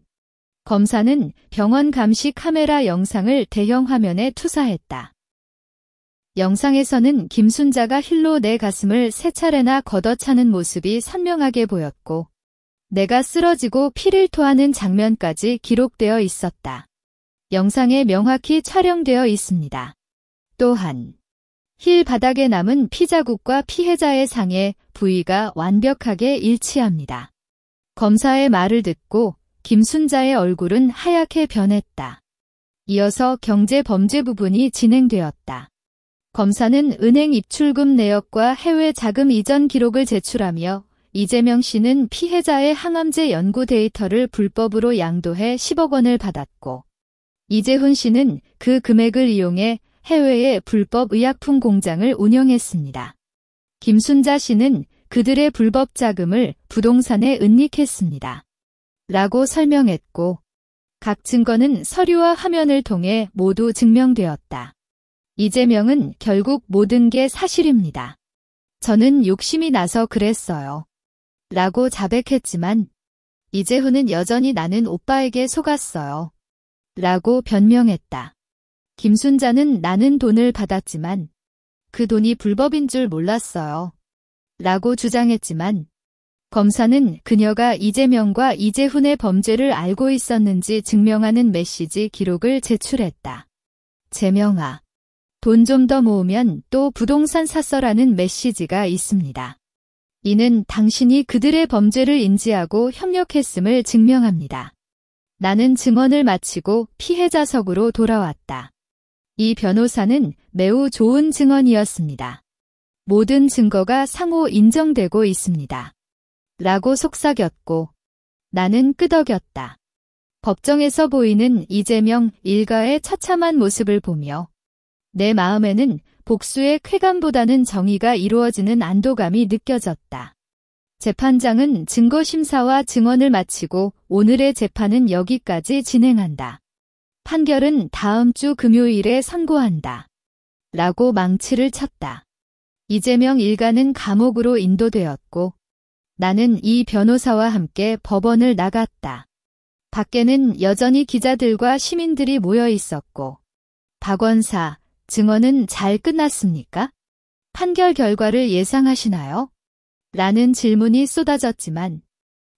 검사는 병원 감시 카메라 영상을 대형 화면에 투사했다. 영상에서는 김순자가 힐로 내 가슴을 3차례나 걷어차는 모습이 선명하게 보였고 내가 쓰러지고 피를 토하는 장면까지 기록되어 있었다. 영상에 명확히 촬영되어 있습니다. 또한 힐 바닥에 남은 피 자국과 피해자의 상해 부위가 완벽하게 일치합니다. 검사의 말을 듣고 김순자의 얼굴은 하얗게 변했다. 이어서 경제범죄 부분이 진행되었다. 검사는 은행 입출금 내역과 해외 자금 이전 기록을 제출하며 이재명 씨는 피해자의 항암제 연구 데이터를 불법으로 양도해 10억 원을 받았고 이재훈 씨는 그 금액을 이용해 해외의 불법 의약품 공장을 운영했습니다. 김순자 씨는 그들의 불법 자금을 부동산에 은닉했습니다. 라고 설명했고 각 증거는 서류와 화면을 통해 모두 증명되었다. 이재명은 결국 모든 게 사실입니다. 저는 욕심이 나서 그랬어요. 라고 자백했지만 이재훈은 여전히 나는 오빠에게 속았어요. 라고 변명했다. 김순자는 나는 돈을 받았지만 그 돈이 불법인 줄 몰랐어요. 라고 주장했지만 검사는 그녀가 이재명과 이재훈의 범죄를 알고 있었는지 증명하는 메시지 기록을 제출했다. 재명아, 돈 좀 더 모으면 또 부동산 샀어라는 메시지가 있습니다. 이는 당신이 그들의 범죄를 인지하고 협력했음을 증명합니다. 나는 증언을 마치고 피해자석으로 돌아왔다. 이 변호사는 매우 좋은 증언이었습니다. 모든 증거가 상호 인정되고 있습니다. 라고 속삭였고 나는 끄덕였다. 법정에서 보이는 이재명 일가의 처참한 모습을 보며 내 마음에는 복수의 쾌감보다는 정의가 이루어지는 안도감이 느껴졌다. 재판장은 증거심사와 증언을 마치고 오늘의 재판은 여기까지 진행한다. 판결은 다음 주 금요일에 선고한다. 라고 망치를 쳤다. 이재명 일가는 감옥으로 인도되었고 나는 이 변호사와 함께 법원을 나갔다. 밖에는 여전히 기자들과 시민들이 모여 있었고 박 원사, 증언은 잘 끝났습니까? 판결 결과를 예상하시나요? 라는 질문이 쏟아졌지만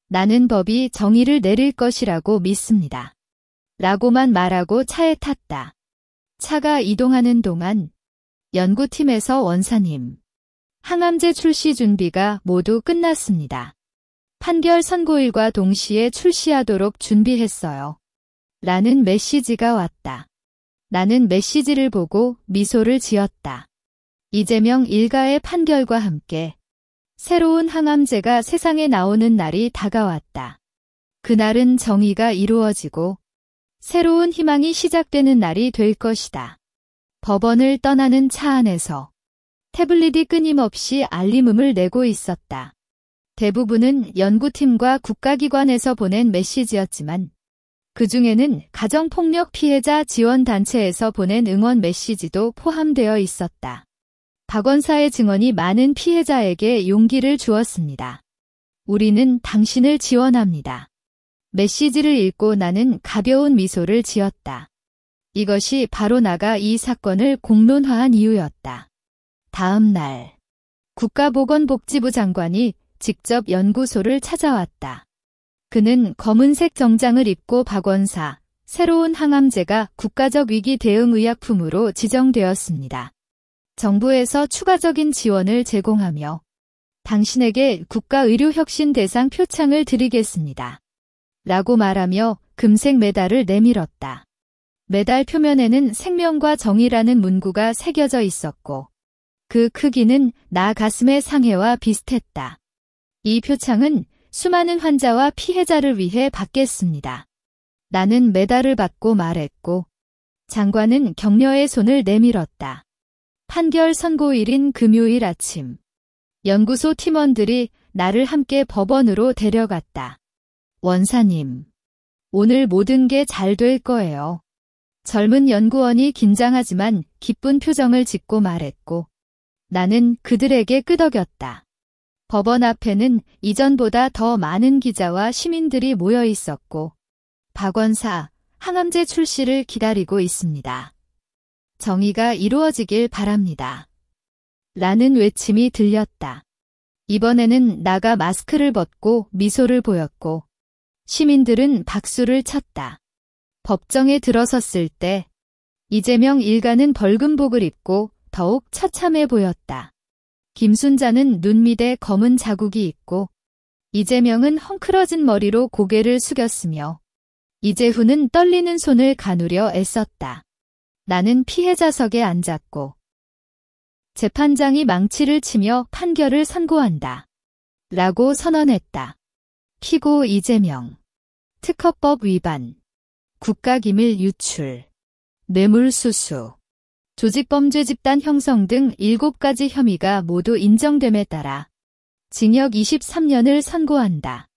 나는 법이 정의를 내릴 것이라고 믿습니다. 라고만 말하고 차에 탔다. 차가 이동하는 동안 연구팀에서 원사님, 항암제 출시 준비가 모두 끝났습니다. 판결 선고일과 동시에 출시하도록 준비했어요. 라는 메시지가 왔다. 나는 메시지를 보고 미소를 지었다. 이재명 일가의 판결과 함께 새로운 항암제가 세상에 나오는 날이 다가왔다. 그날은 정의가 이루어지고 새로운 희망이 시작되는 날이 될 것이다. 법원을 떠나는 차 안에서 태블릿이 끊임없이 알림음을 내고 있었다. 대부분은 연구팀과 국가기관에서 보낸 메시지였지만 그 중에는 가정폭력 피해자 지원단체에서 보낸 응원 메시지도 포함되어 있었다. 박 원사의 증언이 많은 피해자에게 용기를 주었습니다. 우리는 당신을 지원합니다. 메시지를 읽고 나는 가벼운 미소를 지었다. 이것이 바로 나가 이 사건을 공론화한 이유였다. 다음 날 국가보건복지부 장관이 직접 연구소를 찾아왔다. 그는 검은색 정장을 입고 박 원사, 새로운 항암제가 국가적 위기 대응 의약품으로 지정되었습니다. 정부에서 추가적인 지원을 제공하며 당신에게 국가의료혁신 대상 표창을 드리겠습니다. 라고 말하며 금색 메달을 내밀었다. 메달 표면에는 생명과 정의라는 문구가 새겨져 있었고 그 크기는 나 가슴의 상해와 비슷했다. 이 표창은 수많은 환자와 피해자를 위해 받겠습니다. 나는 메달을 받고 말했고 장관은 격려의 손을 내밀었다. 판결 선고일인 금요일 아침 연구소 팀원들이 나를 함께 법원으로 데려갔다. 원사님, 오늘 모든 게 잘 될 거예요. 젊은 연구원이 긴장하지만 기쁜 표정을 짓고 말했고 나는 그들에게 끄덕였다. 법원 앞에는 이전보다 더 많은 기자와 시민들이 모여 있었고 박 원사, 항암제 출시를 기다리고 있습니다. 정의가 이루어지길 바랍니다. 라는 외침이 들렸다. 이번에는 나가 마스크를 벗고 미소를 보였고 시민들은 박수를 쳤다. 법정에 들어섰을 때 이재명 일가는 벌금복을 입고 더욱 처참해 보였다. 김순자는 눈 밑에 검은 자국이 있고 이재명은 헝클어진 머리로 고개를 숙였으며 이재훈은 떨리는 손을 가누려 애썼다. 나는 피해자석에 앉았고 재판장이 망치를 치며 판결을 선고한다. 라고 선언했다. 피고 이재명. 특허법 위반. 국가기밀 유출. 뇌물수수. 조직범죄 집단 형성 등 7가지 혐의가 모두 인정됨에 따라 징역 23년을 선고한다.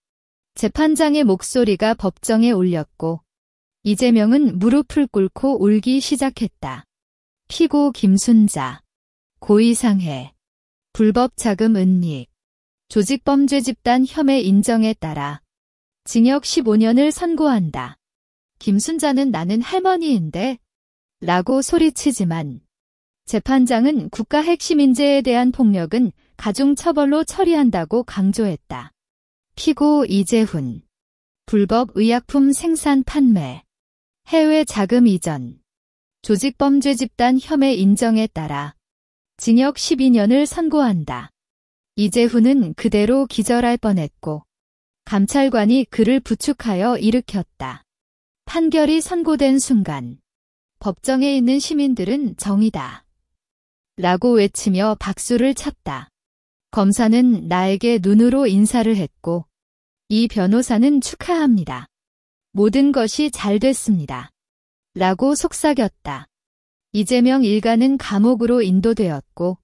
재판장의 목소리가 법정에 울렸고 이재명은 무릎을 꿇고 울기 시작했다. 피고 김순자, 고이상해, 불법 자금 은닉, 조직범죄 집단 혐의 인정에 따라 징역 15년을 선고한다. 김순자는 나는 할머니인데? 라고 소리치지만 재판장은 국가 핵심 인재에 대한 폭력은 가중처벌로 처리한다고 강조했다. 피고 이재훈, 불법 의약품 생산 판매, 해외 자금 이전, 조직범죄 집단 혐의 인정에 따라 징역 12년을 선고한다. 이재훈은 그대로 기절할 뻔했고 감찰관이 그를 부축하여 일으켰다. 판결이 선고된 순간 법정에 있는 시민들은 정의다 라고 외치며 박수를 쳤다. 검사는 나에게 눈으로 인사를 했고 이 변호사는 축하합니다. 모든 것이 잘 됐습니다. 라고 속삭였다. 이재명 일가는 감옥으로 인도되었고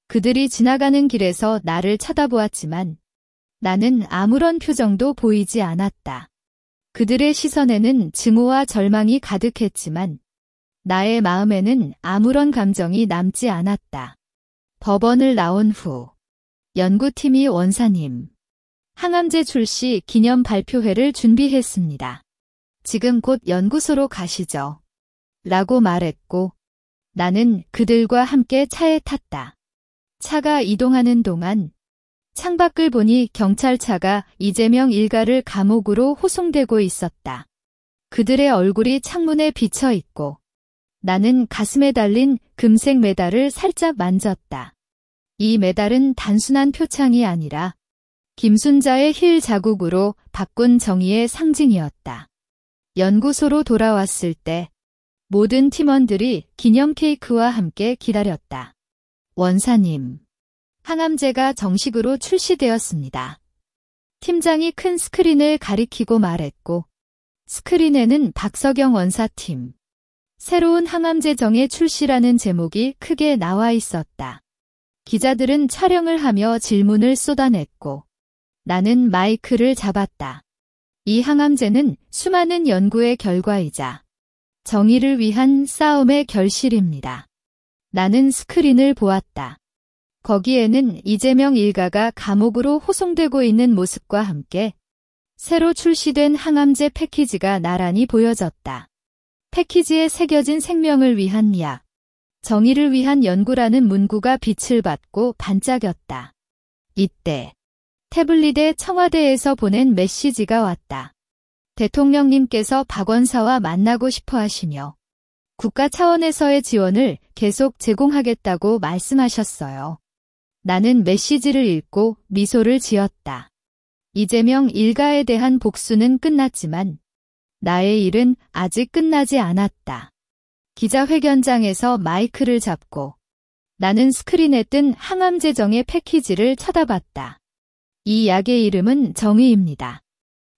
그들이 지나가는 길에서 나를 쳐다보았지만 나는 아무런 표정도 보이지 않았다. 그들의 시선에는 증오와 절망이 가득했지만 나의 마음에는 아무런 감정이 남지 않았다. 법원을 나온 후 연구팀이 원사님, 항암제 출시 기념 발표회를 준비했습니다. 지금 곧 연구소로 가시죠. 라고 말했고 나는 그들과 함께 차에 탔다. 차가 이동하는 동안 창밖을 보니 경찰차가 이재명 일가를 감옥으로 호송되고 있었다. 그들의 얼굴이 창문에 비쳐 있고 나는 가슴에 달린 금색 메달을 살짝 만졌다. 이 메달은 단순한 표창이 아니라 김순자의 힐 자국으로 바꾼 정의의 상징이었다. 연구소로 돌아왔을 때 모든 팀원들이 기념 케이크와 함께 기다렸다. 원사님, 항암제가 정식으로 출시되었습니다. 팀장이 큰 스크린을 가리키고 말했고 스크린에는 박석영 원사팀, 새로운 항암제 정의 출시라는 제목이 크게 나와 있었다. 기자들은 촬영을 하며 질문을 쏟아냈고 나는 마이크를 잡았다. 이 항암제는 수많은 연구의 결과이자 정의를 위한 싸움의 결실입니다. 나는 스크린을 보았다. 거기에는 이재명 일가가 감옥으로 호송되고 있는 모습과 함께 새로 출시된 항암제 패키지가 나란히 보여졌다. 패키지에 새겨진 생명을 위한 약, 정의를 위한 연구라는 문구가 빛을 받고 반짝였다. 이때 태블릿에 청와대에서 보낸 메시지가 왔다. 대통령님께서 박 원사와 만나고 싶어 하시며 국가 차원에서의 지원을 계속 제공하겠다고 말씀하셨어요. 나는 메시지를 읽고 미소를 지었다. 이재명 일가에 대한 복수는 끝났지만 나의 일은 아직 끝나지 않았다. 기자회견장에서 마이크를 잡고 나는 스크린에 뜬 항암제 정의 패키지를 쳐다봤다. 이 약의 이름은 정의입니다.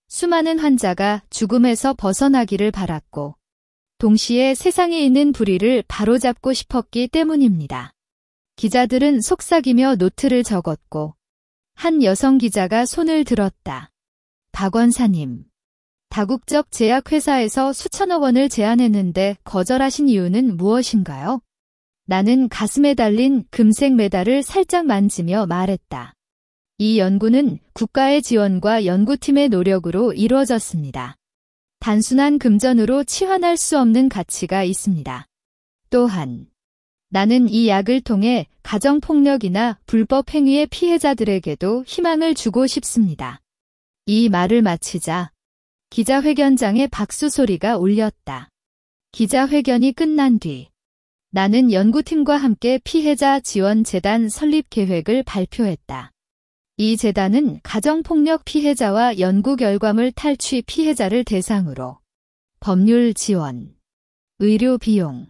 수많은 환자가 죽음에서 벗어나기를 바랐고 동시에 세상에 있는 불의를 바로잡고 싶었기 때문입니다. 기자들은 속삭이며 노트를 적었고 한 여성 기자가 손을 들었다. 박 원사님, 다국적 제약회사에서 수천억 원을 제안했는데 거절하신 이유는 무엇인가요? 나는 가슴에 달린 금색 메달을 살짝 만지며 말했다. 이 연구는 국가의 지원과 연구팀의 노력으로 이루어졌습니다. 단순한 금전으로 치환할 수 없는 가치가 있습니다. 또한 나는 이 약을 통해 가정폭력이나 불법 행위의 피해자들에게도 희망을 주고 싶습니다. 이 말을 마치자 기자회견장에 박수 소리가 울렸다. 기자회견이 끝난 뒤 나는 연구팀과 함께 피해자 지원 재단 설립 계획을 발표했다. 이 재단은 가정폭력 피해자와 연구 결과물 탈취 피해자를 대상으로 법률 지원, 의료 비용,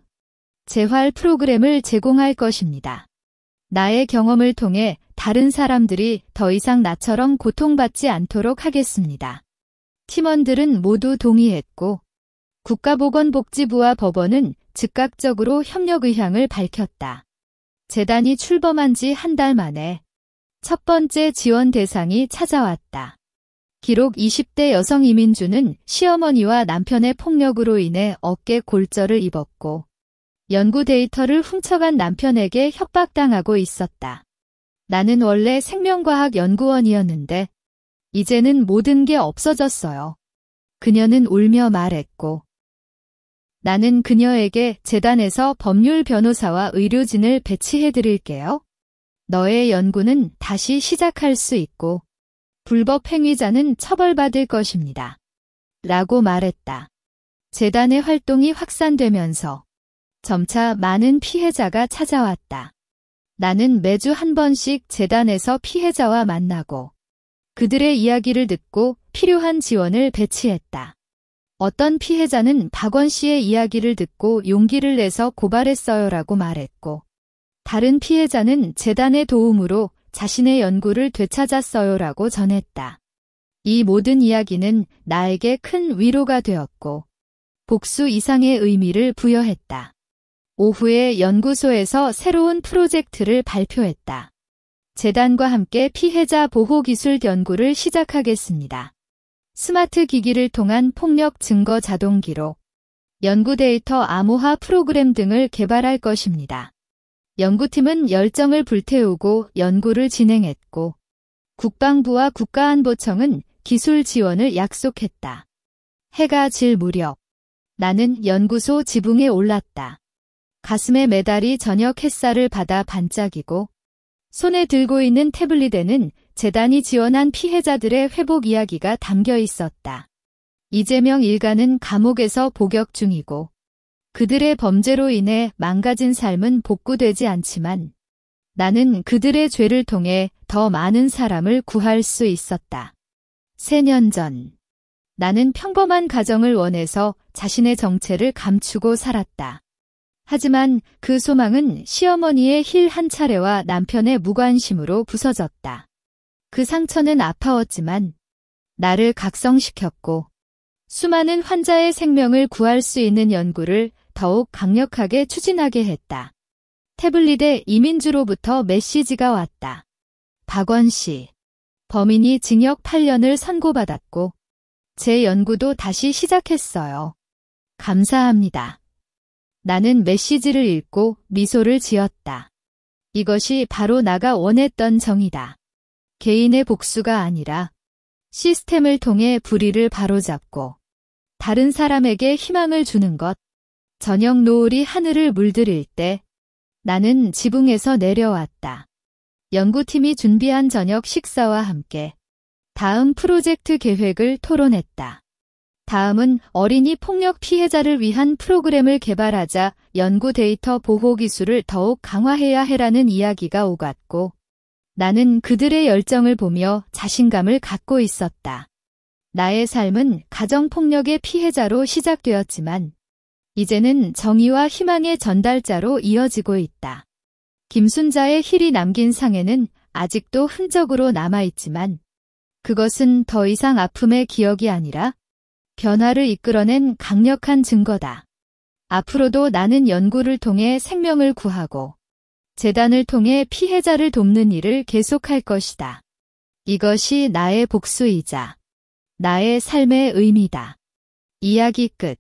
재활 프로그램을 제공할 것입니다. 나의 경험을 통해 다른 사람들이 더 이상 나처럼 고통받지 않도록 하겠습니다. 팀원들은 모두 동의했고 국가보건복지부와 법원은 즉각적으로 협력 의향을 밝혔다. 재단이 출범한 지 한 달 만에 첫 번째 지원 대상이 찾아왔다. 기록 20대 여성 이민주는 시어머니와 남편의 폭력으로 인해 어깨 골절을 입었고 연구 데이터를 훔쳐간 남편에게 협박당하고 있었다. 나는 원래 생명과학 연구원이었는데 이제는 모든 게 없어졌어요. 그녀는 울며 말했고 나는 그녀에게 재단에서 법률 변호사와 의료진을 배치해드릴게요. 너의 연구는 다시 시작할 수 있고 불법 행위자는 처벌받을 것입니다. 라고 말했다. 재단의 활동이 확산되면서 점차 많은 피해자가 찾아왔다. 나는 매주 한 번씩 재단에서 피해자와 만나고 그들의 이야기를 듣고 필요한 지원을 배치했다. 어떤 피해자는 박원 씨의 이야기를 듣고 용기를 내서 고발했어요라고 말했고 다른 피해자는 재단의 도움으로 자신의 연구를 되찾았어요라고 전했다. 이 모든 이야기는 나에게 큰 위로가 되었고 복수 이상의 의미를 부여했다. 오후에 연구소에서 새로운 프로젝트를 발표했다. 재단과 함께 피해자 보호 기술 연구를 시작하겠습니다. 스마트 기기를 통한 폭력 증거 자동 기록, 연구 데이터 암호화 프로그램 등을 개발할 것입니다. 연구팀은 열정을 불태우고 연구를 진행했고 국방부와 국가안보청은 기술 지원을 약속했다. 해가 질 무렵 나는 연구소 지붕에 올랐다. 가슴에 메달이 저녁 햇살을 받아 반짝이고 손에 들고 있는 태블릿에는 재단이 지원한 피해자들의 회복 이야기가 담겨 있었다. 이재명 일가는 감옥에서 복역 중이고 그들의 범죄로 인해 망가진 삶은 복구되지 않지만 나는 그들의 죄를 통해 더 많은 사람을 구할 수 있었다. 3년 전 나는 평범한 가정을 원해서 자신의 정체를 감추고 살았다. 하지만 그 소망은 시어머니의 힐 한 차례와 남편의 무관심으로 부서졌다. 그 상처는 아파왔지만 나를 각성시켰고 수많은 환자의 생명을 구할 수 있는 연구를 더욱 강력하게 추진하게 했다. 태블릿에 이민주로부터 메시지가 왔다. 박원 씨, 범인이 징역 8년을 선고받았고 제 연구도 다시 시작했어요. 감사합니다. 나는 메시지를 읽고 미소를 지었다. 이것이 바로 나가 원했던 정의다. 개인의 복수가 아니라 시스템을 통해 불의를 바로잡고 다른 사람에게 희망을 주는 것. 저녁 노을이 하늘을 물들일 때 나는 지붕에서 내려왔다. 연구팀이 준비한 저녁 식사와 함께 다음 프로젝트 계획을 토론했다. 다음은 어린이 폭력 피해자를 위한 프로그램을 개발하자 연구 데이터 보호 기술을 더욱 강화해야 해라는 이야기가 오갔고 나는 그들의 열정을 보며 자신감을 갖고 있었다. 나의 삶은 가정폭력의 피해자로 시작되었지만 이제는 정의와 희망의 전달자로 이어지고 있다. 김순자의 힐이 남긴 상에는 아직도 흔적으로 남아있지만 그것은 더 이상 아픔의 기억이 아니라 변화를 이끌어낸 강력한 증거다. 앞으로도 나는 연구를 통해 생명을 구하고 재단을 통해 피해자를 돕는 일을 계속할 것이다. 이것이 나의 복수이자 나의 삶의 의미다. 이야기 끝.